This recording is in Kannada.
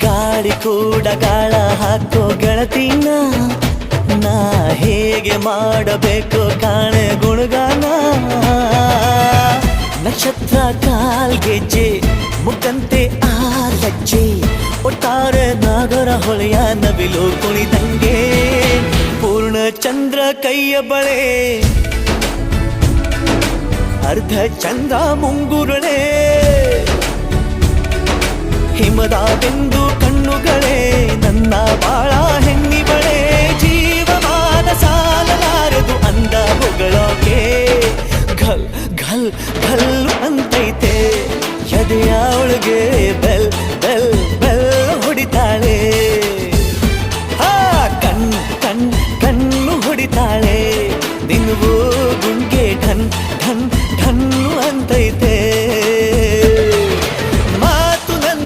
ಗಾಳಿ ಕೂಡ ಗಾಳ ಹಾಕೋ ಗೆಳತಿನ ನಾ ಹೇಗೆ ಮಾಡಬೇಕು ಕಾಣೆ ಗುಣಗಾನ ನಕ್ಷತ್ರ ಕಾಲ್ಗೆಜ್ಜೆ ಮುಖಂತೆ ಆಲಜ್ಜೆ ಒಟ್ಟಾರೆ ನಾಗರ ಹೊಳೆಯ ನವಿಲು ಕುಣಿದಂಗೆ ಪೂರ್ಣ ಚಂದ್ರ ಕೈಯ ಬಳೆ ಅರ್ಧ ಚಂದ್ರ ಮುಂಗುರುಳೆ ಹಿಮದ ಬಿಂದು ಕಣ್ಣುಗಳೇ ನನ್ನ ಬಾಳ ಹೆಣ್ಣಿಬಳೆ ಜೀವಮಾನ ಸಾಲಲಾರದು ಅಂದ ಹೊಗಳೋಕೆ ಘಲ್ ಘಲ್ ಘಲ್ ಅಂತೈತೆ ಎದೆಯ ಒಳಗೆ